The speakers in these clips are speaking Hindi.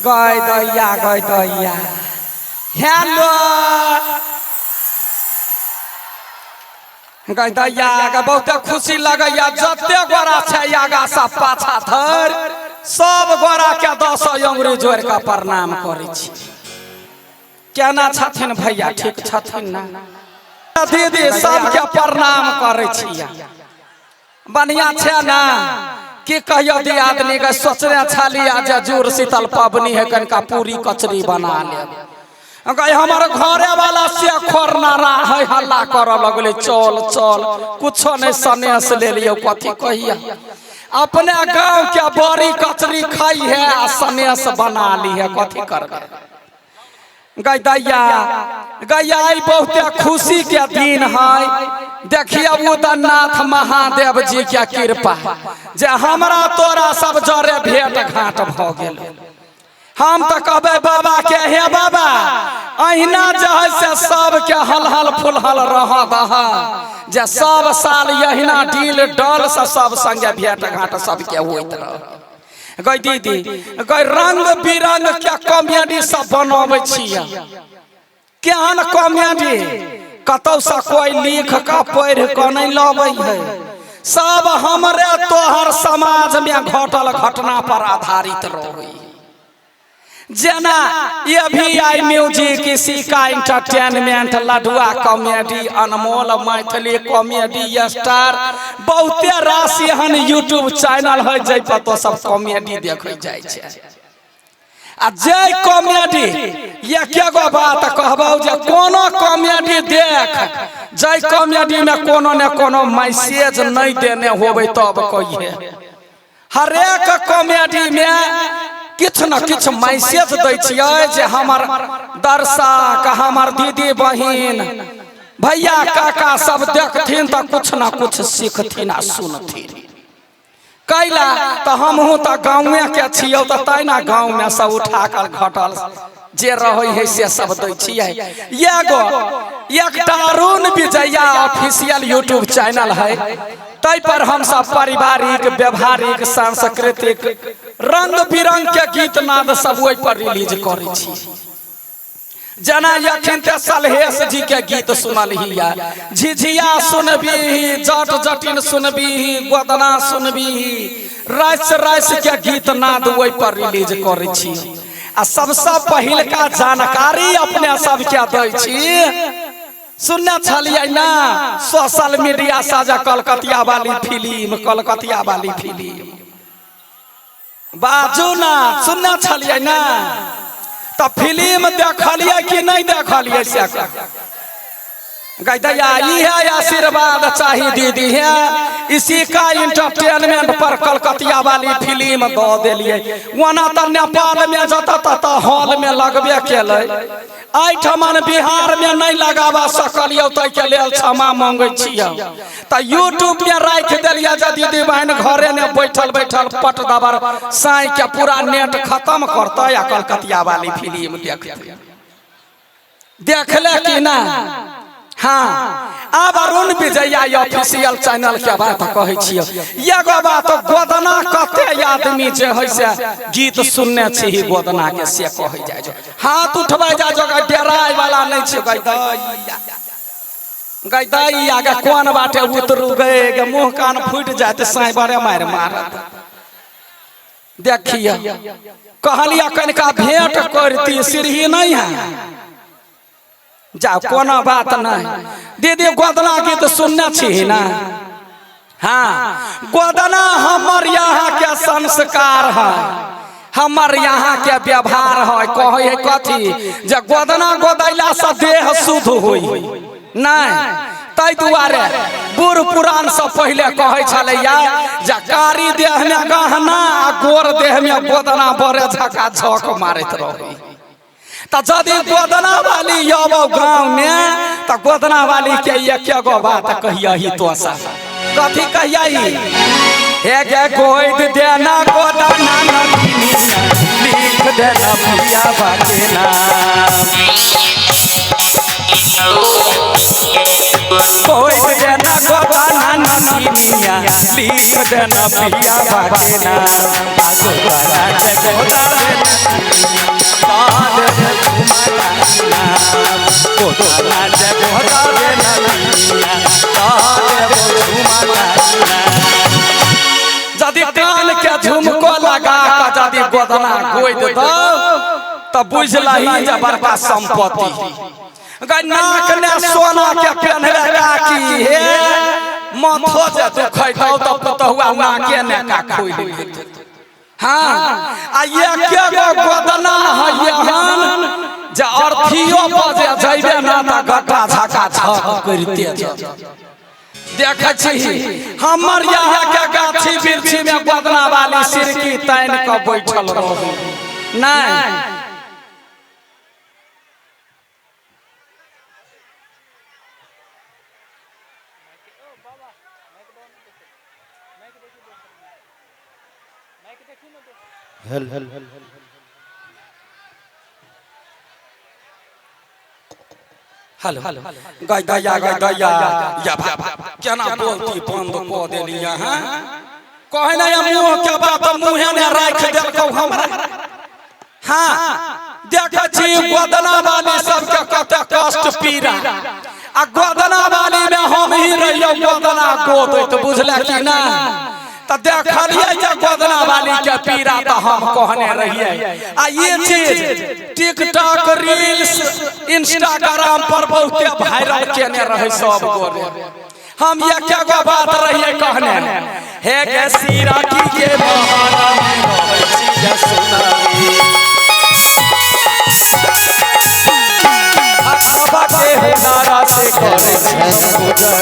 गई दैया हेलो गई दैया के बहुत खुशी लगैया जते गोरा छै आगा सब पाछा धर सब गोरा के 10 अंगुरी जोड़ के प्रणाम करै छी। केना छथिन भैया ठीक छथिन ना दीदी सबके प्रणाम करै छी। बढ़िया छै ना कि कहियो दी आदमी के सोचने छलिया जे जुड़ शीतल पबनी है कनका पूरी कचरी बना ले गई हमारे घरे वाला से खोरनारा है हल्ला कर लगले चल चल कुछो नहीं सनेस ले लियो कथी कहिया अपने गांव के बड़ी कचरी खाई है आ सनेस बना ली है कथी करबे। गई दैया बहुत खुशी के दिन है। देखिए उदयनाथ महादेव जी के कृपा जे हमरा तोरा सब जरे भेंट घाट भ गेल। हम तो कहबे बाबा के हे बाबा अहिना जहे से सब के हलहल फुलहल रह दहा जे सब साल यहिना डील डल से सब संगे भेंट घाट सब के होइत रह। गई दीदी गई रंग बिरंग के कॉमेडी सब बनावे छिया केहन कॉमेडी कतौ से कोई लिख का पढ़ के नहीं लाबै है सब हमरे तोहर समाज में घटल घटना पर आधारित रहे। जना ये भी आई म्यूजिक किसी का इंटरटेनमेंट लडुआ कॉमेडी अनमोल मैथिली कॉमेडी स्टार बहुते राशि हन यूट्यूब चैनल है जै पर तो सब कॉमेडी देखे जाय छै। आ जय कॉमेडी ये केगो बात कहबौ जे कोनो कॉमेडी देख जय कॉमेडी में कोनो ने कोनो मैसेज नहीं देने होबे तब कहिए हर एक कॉमेडी में किछ न किछ मैसेज दै छियै जे हमर दर्शक हमर दीदी बहिन भैया काका सब देखथिन तो कुछ न कुछ सीखथिन आ सुनथिन। कैला तो हमहू तो गाँवे के छियौ तो तैना गाँव में सब उठा कर घटल जे रहे है से सब दै छियै। एगो एकटा Arun Vijaya official YouTube channel है तै पर हम सब पारिवारिक व्यवहारिक सांस्कृतिक रंग बिरंग के गीत नाद सब ओइ पर रिलीज करे छी। जना यखन ते सलहेश जी के गीत सुनलहिया झिझिया सुनबी जट जटिन सुनबी गोदना सुनबी रस रस के गीत नाद ओइ पर रिलीज करे छी। आ सबसे पहिल का जानकारी अपने सब के दै छी सुनने छलिए ना सोशल मीडिया साजा कलकतिया वाली फिल्म बाजू ना सुनने छलिए ना तो फिल्म देखलिए कि नहीं देखलिए से गई दैया ये आशीर्वाद चाहिए दीदी है इसी का इंटरटेनमेंट पर कलकतिया वाली फिल्म दो दिलिए वना तो नेपाल में जता तता हॉल में लगबे केले आइठमन बिहार में नहीं लगावा सकलियो तै के लेल क्षमा मांगे छियो त यूट्यूब में राख देलिया जे दीदी बहन घरे ने बैठल बैठल पट दबर साई के पूरा नेट खत्म करता या कलकतिया वाली फिल्म देखले कि ना। हाँ अब अरुण विजया ऑफिशियल चैनल के बात कहे छियो एगो बात गोदना कते आदमी जे है से गीत सुनने छी गोदना के से कहे जाय जो हाथ उठबे जा जो डेराय वाला नहीं छै। गई दैया के कोन बाटे उतरू गए मुंह कान फूट जात साई बड़े मार मारत देखिए कहलिया कनका भेंट करती सीढ़ी नहीं है जा कोनो बात नहीं दीदी गोदना गीत सुनने छी ना। हाँ गोदना हमर यहाँ के संस्कार है हमर यहाँ के व्यवहार है कहे है कथी जे गोदना गोदैला से देह शुद्ध होई नहीं तै दुआरे बूढ़ पुरान से पहले कहे छलैया जे कारी देह में गहना आ गोर देह में गोदना बड़े झका झक मारत रही तो जदि गोदना वाली आबो गाँव में तो गोदना वाली के एक गो बात कहिया तो सा कथी कहिया हे गे गोद देना गोदना लिख देना पिया बाटे ना गोद देना गोदना मालिनिया लिख देना पिया बाके नाम गोदाना जगोदा गोदाना जगोदा यदि कान के झुमको लगा के यदि गोदना गोद दो तब बुझ लही जे बड़का संपत्ति नाक ने सोना के पहनले की हे माथो जे दुखै दो तो पतहुआ नाके ने का खोइ देत हां आ ये के गोदना है यहां जे अर्थीओ बजे जइबे ना त गट्टा झका झक करते देखे छी हमर यहाँ के गाछी वृक्षी में गोदना वाली सिरकी तान के बैठल रहो नहीं हेलो गई दैया या क्या ना बोलती बंद को देलिया हैं कहे ना मुंह के बात मुंह ने राख देलको हमरा हां देखे छी गोदना वाली सब के कते कष्ट पीड़ा आ गोदना वाली में हम ही रहियो गोदना गोद तो बुझले कि ना त देखलिए जे गोदना वाली के पीड़ा त हम कहने रहिए आ ये चीज टिकटॉक रील्स इंस्टाग्राम पर बहुत वायरल केने रहे सब गोरे हम ये क्या गो बात रहिए कहने हे गे सीरा की के महारा में होई चीज सुनाई अखबा के नारा से करे हम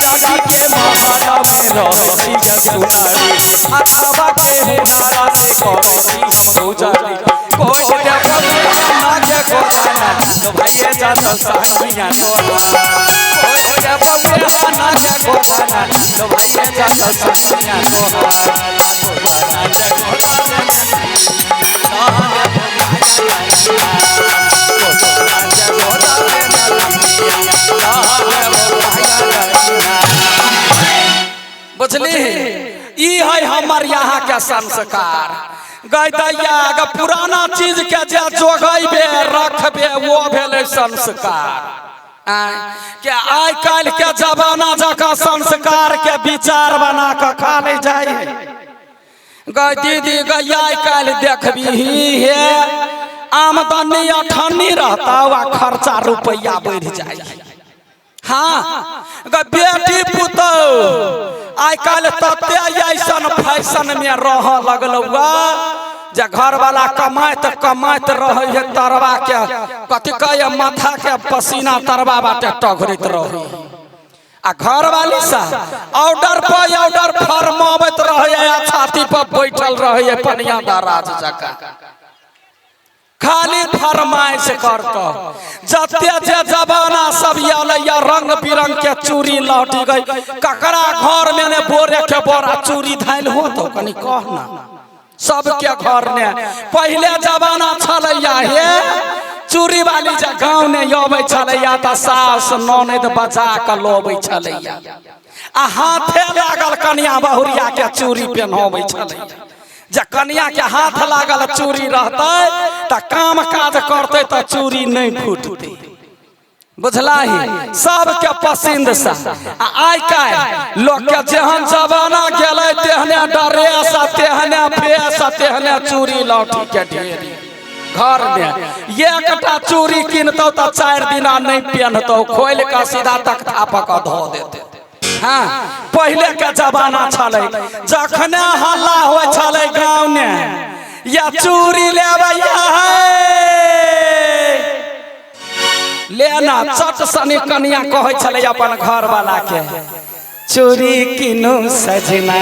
गुजरी महारा में रही सुनारी अखबा के नारा से करे हम गुजरी कोई दे ना के गोदाना तो भैया जात साखियां तोरा कोई दे ना के गोदाना तो भैया जात साखियां तोरा गोदाना जगोदा बुझली ई है हमर यहाँ के संस्कार गई दैया पुराना चीज के जे जोगैबे रखबे वो भेले संस्कार के आइ काल के जमाना जका संस्कार के विचार बना के खा ले जाए गई दीदी गई आइ काल देखबी हे आमदनी अठन्नी रहता वा खर्चा रुपया बढ़ जाए हाँ बेटी पुतौ आइ काल तते ऐसन फैशन में रह लगलौआ जे घर वाला कमाइत रहे है तरवा के कथि कहे माथा के पसीना तरवा बाटे टघरैत रहे आ घर वाली सा ऑर्डर पर ऑर्डर फरमावत रहे छाती पर बैठल रहे पनिया दराज जका खाली फरमाइश करतो जते जे जमाना सब आलैया रंग बिरंग के चूड़ी लौटी गई ककरा घर में ने बोरे के बोरा चूड़ी धाइल हो तो कनी कहना सबके घर ने पहले जमाना छलैया हे चूड़ी वाली जे गांव ने आबै छलैया त सास ननद बचा के लोबै छलैया आ हाथे लागल कन्या बहुरिया के चूड़ी पहनाबै छलैया जे कन्या के हाथ लागल चूड़ी रहते त काम काज करते त चूड़ी नहीं फूटते बुझलाही सबके पसंद सा आइ काल लोग के जेहन जमाना गेलै तेहने ड्रेस तेहने फेस तेहने चूड़ी लौटी के ढेरी घर में एकटा चूड़ी किनतौ त 4 दिना नहीं पहनतौ खोल के सीधा तख्ता पर धो देते हाँ पहले के जमाना छलै जखने हल्ला हो छलै गांव में या चूड़ी लेबैया लेना चट सनी कन्या कहे छलै अपन घर वाला के चूड़ी किनु सजना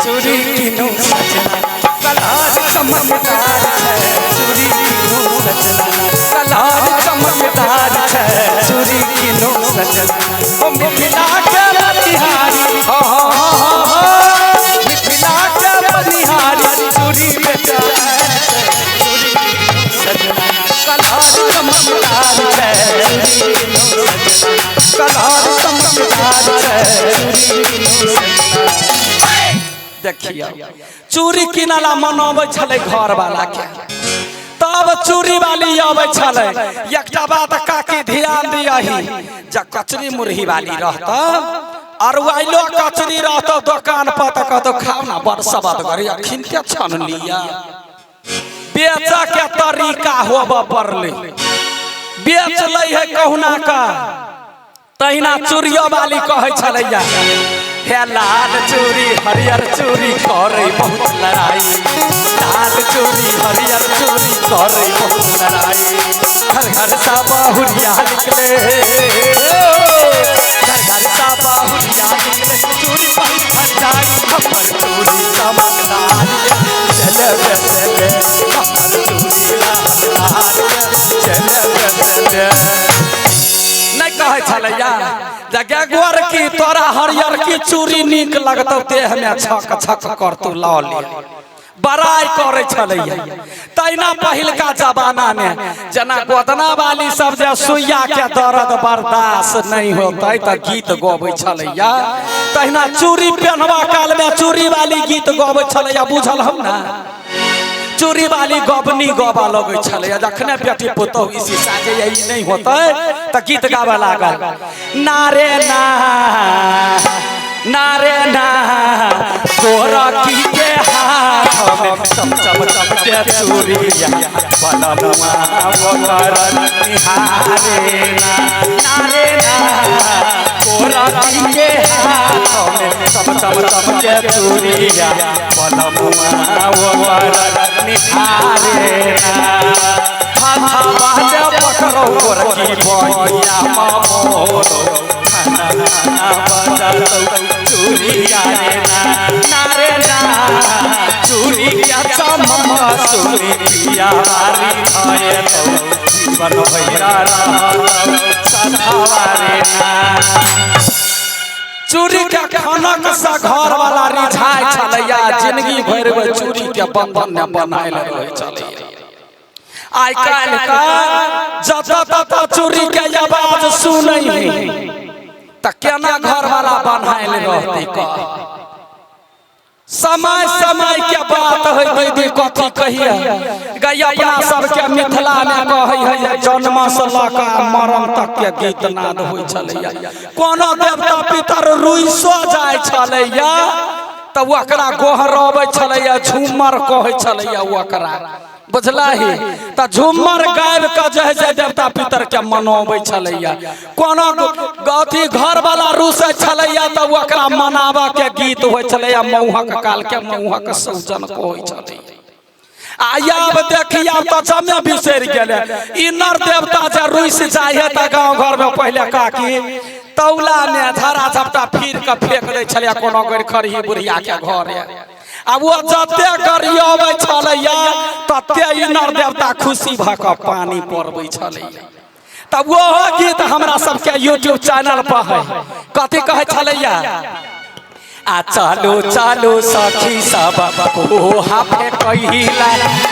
चूड़ी किनु सजना कलार चमकदार है चूड़ी किनु सजना कलार चमकदार है चूड़ी किनु सजना ओ मिला के बनिहारी मिला के बनिहारी चूड़ी बेटा चूड़ी किनु सजना कलार चमकदार देखियो चूड़ी किनला मनोबै छले घर वाला के, तब चूड़ी वाली आबै छले। एकटा बात काकी ध्यान दियही, जब कचरी मुरही वाली रहता और वाइलो कचरी रहता दुकान पर तो कहतो खाओ ना बड़ सवाद गरी अखिन के छन लिया। बेचा के तरीका होब पड़ले, बेच ले है कहुना का। तहिना चूड़िया वाली कहे छलैया, हे लाल चूड़ी हरियर चूड़ी करे बहुत लड़ाई, लाल चूड़ी हरियर चूड़ी करे बहुत लड़ाई। घर घर सा बाहुरिया निकले, घर घर सा बाहुरिया निकले, चूड़ी बहुत भंडारी हमर चूड़ी चमकदार चले चले, हमर चूड़ी लाल चले चले। नहीं कहे छलैया जगह गोर की तोरा हरियर की चूड़ी निक लगतौ देह में छक छक करतौ लाली बड़ाई करे छलैया। तैना पहिलका जमाना में जना गोदना वाली सब जे सुइया के दर्द बर्दाश्त नहीं होतै त गीत गबै छलैया, तहिना चूड़ी पहनवा काल में चूड़ी वाली गीत गबै छलैया। बुझल हम ना, चूड़ी वाली गबनी गबा लगे छले। जखने बेटी पुतौ इसी साजे यही नहीं होते त गीत गावे लागल, नारे ना नारे ना गोरखी के हाथ में चम चम चम के चूड़िया बनवा वो करन निहारे ना, नारे ना गोरखी के हाथ में चम चम चम के चूड़िया बनवा वो करन निहारे ना। हाथा जब पकड़ो गोरखी बहिया मोरो चूड़िया रे ना, नारे ना चूड़ी क्या चमम चूड़िया वाली है तो जीवन भैया सधावा रे ना। चूड़ी के खनक से घर वाला रिझाय छलैया, जिंदगी भर वो चूड़ी के बंधन में बनायल रहे छलैया। आई काल का जता तता चूड़ी के आवाज सुनै है त केना घर वाला बनायल रहते का। समय समय के बात है दीदी कथी कहिए गई अपना सबके मिथिला में कहे है जन्म से लका मरण तक के गीत नाद होय छलैया। कोनो देवता पितर रुइसो जाय छलैया त ओकरा गोहराबै छलैया, झूमर कहै छलैया ओकरा, बुझलाही। त झूमर गायब के जय जय देवता पितर के मनाबै छलैया। कोनो गथी घर वाला रुसै छलैया त ओकरा मनावा के गीत होय छलैया, मौहक काल के मौहक सौजन कहै छलैया। आब देखिया त जमे बिसरि गेले। ई नर देवता जे रुइस जाय है त गांव घर में पहले काकी तौला में धरा झपटा फिर के फेंक दै छलैया कोनो गैर खरही बुढ़िया के घर है। अब वो जते गरियाबै छलैया तते ई नर देवता खुशी भ क पानी पड़बै छलैया। तब वो गीत हमरा सबके यूट्यूब चैनल पर है। कथी कहे छलैया, आ चलो चलो सखी सब को हाफे कहिला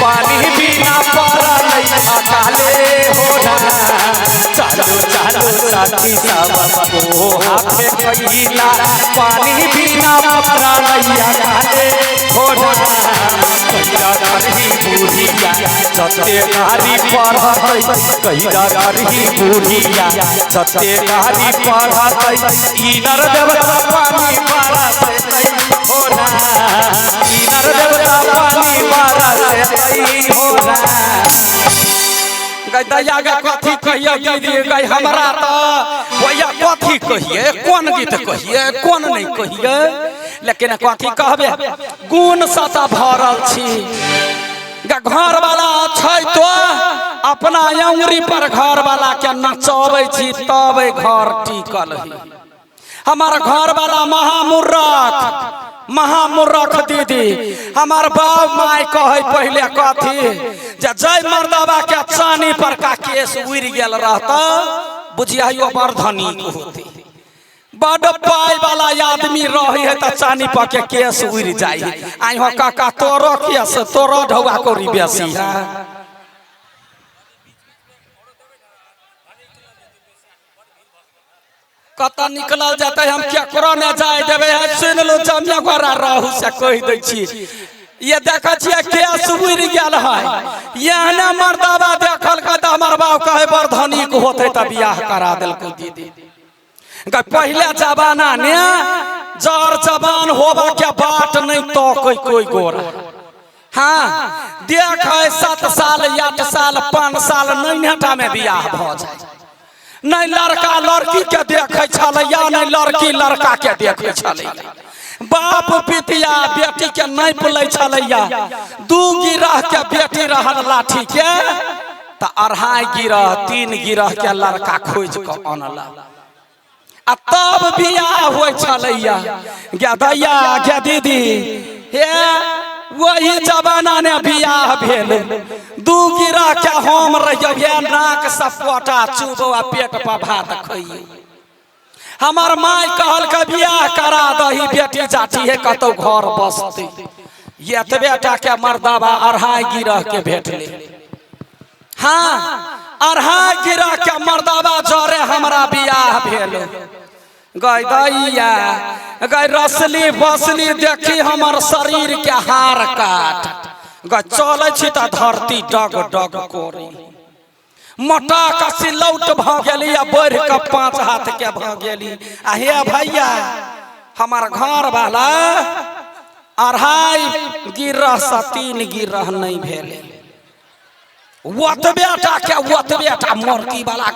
पानी बिना परलै अकाले हो ना। चलो चलो सखी सब को हाफे कहिला पानी बिना परलै अकाले हो ना। कहिला करही बुढ़िया जते गाड़ी पढ़तै, कहिला करही बुढ़िया जते गाड़ी पढ़तै, ई नर देवता पानी बरसतै हो ना, ई नर देवता पानी बरसतै हो ना। गई दया गे कथी कहिए दीदी गई हमरा त भैया कथी कहिए, कोन गीत कहिए कोन नहीं कहिए, लेकिन कथी कहबे गुण सता भरल छी। घर वाला छै तो अपना अंगुरी पर घर वाला के नचबै छी तब घर टिकल है। हमार घर वाला महामूर्ख दीदी हमार बाप माय कहे पहले कथी जे जय मर्दबा के चानी पर का केस उड़ गेल रहता बुझियो बड़ धनी होती। बड़ पाई वाला आदमी रही है त चानी पर के केस उड़ जाई। आई हो काका तोरो केस तोरो ढौआ कोरी बेसी है। कत निकलल जाते हम केकरो ने जाय देबे है सुन लो जमिया गोरा रहू से कह दै छी ये देखा छिए के सुबुर गेल है यहने मर्दाबा देखल का त हमर बाप कहे बर धनिक होते त बियाह करा देल को दीदी पहले जमाना ने जर जवान होबा के बात नहीं तो कोई गोरा हाँ देख 7 साल 8 साल 5 साल नैहटा में बियाह भ जाए नहीं लड़का लड़की के देखे छलैया नहीं लड़की लड़का के देखे छलैया बाप पितिया बेटी के नहीं बुलै छलैया 2 गिरह के बेटी रहल लाठी के त 2.5 गिरह 3 गिरह के लड़का खोज के अनला आ तब बियाह होय छलैया गे दैया गे दीदी हे वही जमाना ने बियाह भेल 2 गिरह के हम रहिए नाक सपोटा चुबवा पेट पर भात खइए हमार माई कहल के बियाह करा दही बेटी जाती है कतौ घर बसती ये त बेटा के मर्दाबा 2.5 गिरह के भेटले हाँ 2.5 गिरह के मर्दाबा जरे हमरा बियाह भेल गई दैया गई रसली बसली देखी हमर शरीर के हार काट गई चले छी त धरती डग डग कोरी मोटा कसी लौट भ गेली आ बढ़ के 5 हाथ के भ गेली आ हे भैया हमार घर वाला 2.5 गिरह से 3 गिरह नहीं भेले ओत बेटा के ओत बेटा मोरकी वाला